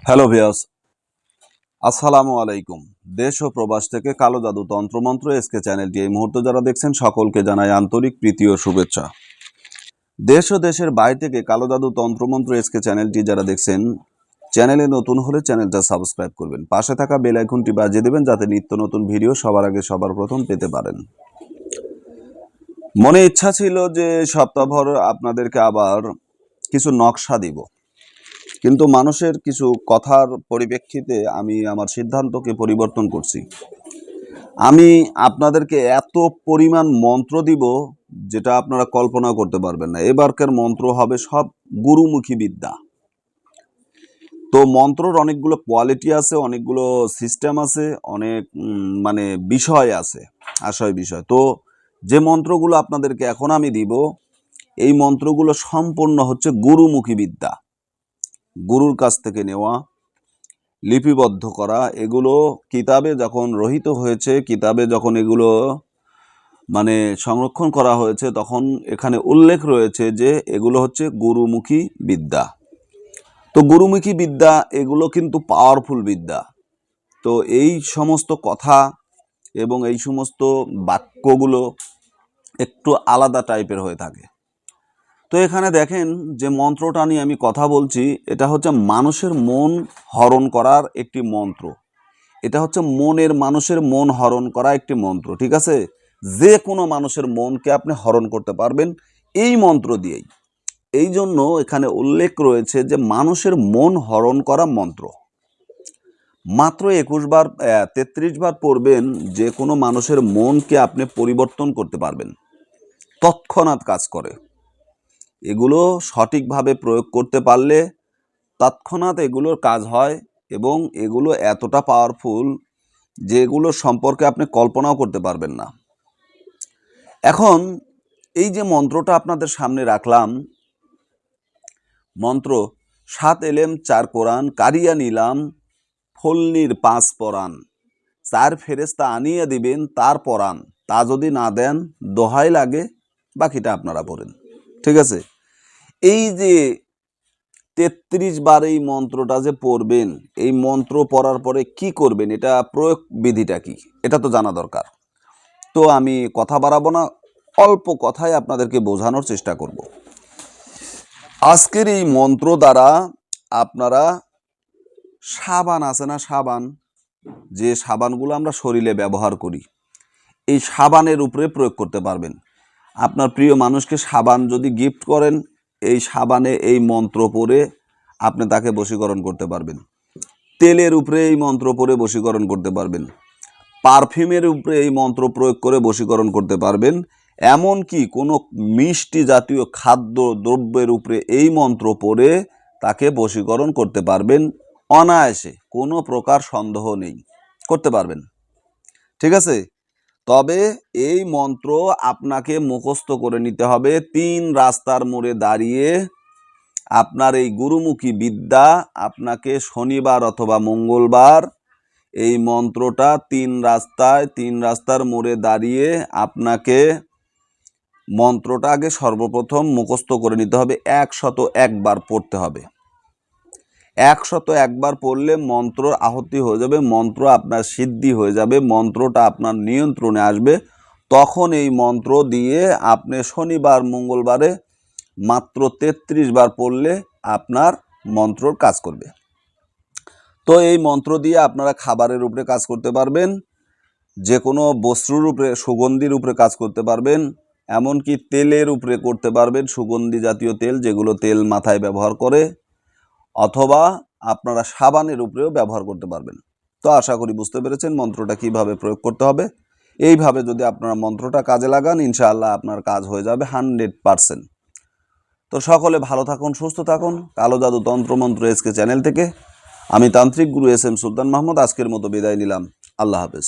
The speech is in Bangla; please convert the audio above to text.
হ্যালো ভিউয়ার্স, আসসালামু আলাইকুম। দেশ ও প্রবাস থেকে কালো জাদু তন্ত্রমন্ত্র এসকে চ্যানেলটি এই মুহূর্তে যারা দেখছেন সকলকে জানাই আন্তরিক প্রীতি ও শুভেচ্ছা। দেশ ও দেশের বাইরে থেকে কালো জাদু তন্ত্রমন্ত্র এসকে চ্যানেলটি যারা দেখছেন, চ্যানেলে নতুন হলে চ্যানেলটা সাবস্ক্রাইব করবেন, পাশে থাকা বেল আইকনটি বাজিয়ে দেবেন যাতে নিত্য নতুন ভিডিও সবার আগে সবার প্রথম পেতে পারেন। মনে ইচ্ছা ছিল যে সপ্তাহভর আপনাদেরকে আবার কিছু নকশা দিব, কিন্তু মানুষের কিছু কথার পরিপ্রেক্ষিতে আমি আমার সিদ্ধান্তকে পরিবর্তন করছি। আমি আপনাদেরকে এত পরিমাণ মন্ত্র দিব যেটা আপনারা কল্পনা করতে পারবেন না। এবারকার মন্ত্র হবে সব গুরুমুখী বিদ্যা। তো মন্ত্রর অনেকগুলো কোয়ালিটি আছে, অনেকগুলো সিস্টেম আছে, অনেক বিষয় আছে, বিষয়। তো যে মন্ত্রগুলো আপনাদেরকে এখন আমি দিব, এই মন্ত্রগুলো সম্পূর্ণ হচ্ছে গুরুমুখী বিদ্যা, গুরুর কাছ থেকে নেওয়া, লিপিবদ্ধ করা। এগুলো কিতাবে যখন রহিত হয়েছে, কিতাবে যখন এগুলো সংরক্ষণ করা হয়েছে, তখন এখানে উল্লেখ রয়েছে যে এগুলো হচ্ছে গুরুমুখী বিদ্যা। তো গুরুমুখী বিদ্যা এগুলো কিন্তু পাওয়ারফুল বিদ্যা। তো এই সমস্ত কথা এবং এই সমস্ত বাক্যগুলো একটু আলাদা টাইপের হয়ে থাকে। তো এখানে দেখেন যে মন্ত্রটা নিয়ে আমি কথা বলছি, এটা হচ্ছে মানুষের মন হরণ করার একটি মন্ত্র। এটা হচ্ছে মানুষের মন হরণ করা একটি মন্ত্র, ঠিক আছে? যে কোনো মানুষের মনকে আপনি হরণ করতে পারবেন এই মন্ত্র দিয়েই। এই জন্য এখানে উল্লেখ রয়েছে যে মানুষের মন হরণ করা মন্ত্র। মাত্র 33 বার পড়বেন, যে কোনো মানুষের মনকে আপনি পরিবর্তন করতে পারবেন, তৎক্ষণাৎ কাজ করে। এগুলো সঠিকভাবে প্রয়োগ করতে পারলে তৎক্ষণাৎ এগুলোর কাজ হয়, এবং এগুলো এতটা পাওয়ারফুল যে এগুলো সম্পর্কে আপনি কল্পনাও করতে পারবেন না। এখন এই যে মন্ত্রটা আপনাদের সামনে রাখলাম, মন্ত্র 7 এলেম 4 কোরআন কারিয়া নিলাম ফলনির 5 পরাণ, 4 ফেরেশতা আনিয়ে দিবেন তার পরাণ, তা যদি না দেন দোহাই লাগে, বাকিটা আপনারা পড়েন, ঠিক আছে? এই যে 33 বার এই মন্ত্রটা যে পড়বেন, এই মন্ত্র পড়ার পরে কি করবেন, এটা প্রয়োগ বিধিটা কি, এটা তো জানা দরকার। তো আমি কথা বাড়াবো না, অল্প কথায় আপনাদেরকে বোঝানোর চেষ্টা করব। আজকের এই মন্ত্র দ্বারা আপনারা সাবান আছে না, সাবান, যে সাবানগুলো আমরা শরীরে ব্যবহার করি, এই সাবানের উপরে প্রয়োগ করতে পারবেন। আপনার প্রিয় মানুষকে সাবান যদি গিফট করেন, এই সাবানে এই মন্ত্র পড়ে আপনি তাকে বশীকরণ করতে পারবেন। তেলের উপরে এই মন্ত্র পড়ে বশীকরণ করতে পারবেন। পারফিউমের উপরে এই মন্ত্র প্রয়োগ করে বশীকরণ করতে পারবেন। এমনকি কোনো মিষ্টি জাতীয় খাদ্য দ্রব্যের উপরে এই মন্ত্র পড়ে তাকে বশীকরণ করতে পারবেন অনায়াসে, কোনো প্রকার সন্দেহ নেই, করতে পারবেন, ঠিক আছে? তবে এই মন্ত্র আপনাকে মুখস্থ করে নিতে হবে। 3 রাস্তার মোড়ে দাঁড়িয়ে আপনার এই গুরুমুখী বিদ্যা আপনাকে শনিবার অথবা মঙ্গলবার এই মন্ত্রটা 3 রাস্তার মোড়ে দাঁড়িয়ে আপনাকে মন্ত্রটা আগে সর্বপ্রথম মুখস্থ করে নিতে হবে। 101 বার পড়তে হবে। 101 বার পড়লে মন্ত্র আহুতি হয়ে যাবে, মন্ত্র আপনার সিদ্ধি হয়ে যাবে, মন্ত্রটা আপনার নিয়ন্ত্রণে আসবে। তখন এই মন্ত্র দিয়ে আপনি শনিবার মঙ্গলবারে মাত্র 33 বার পড়লে আপনার মন্ত্রর কাজ করবে। তো এই মন্ত্র দিয়ে আপনারা খাবারের উপরে কাজ করতে পারবেন, যে কোনো বস্ত্রর উপরে, সুগন্ধির উপরে কাজ করতে পারবেন, এমনকি তেলের উপরে করতে পারবেন, সুগন্ধি জাতীয় তেল, যেগুলো তেল মাথায় ব্যবহার করে, অথবা আপনারা সাবানের উপরেও ব্যবহার করতে পারবেন। তো আশা করি বুঝতে পেরেছেন মন্ত্রটা কিভাবে প্রয়োগ করতে হবে। এইভাবে যদি আপনারা মন্ত্রটা কাজে লাগান, ইনশাআল্লাহ আপনার কাজ হয়ে যাবে 100%। তো সকলে ভালো থাকুন, সুস্থ থাকুন। কালো জাদু তন্ত্রমন্ত্র এসকে চ্যানেল থেকে আমি তান্ত্রিক গুরু এস এম সুলতান মাহমুদ আজকের মতো বিদায় নিলাম। আল্লাহ হাফেজ।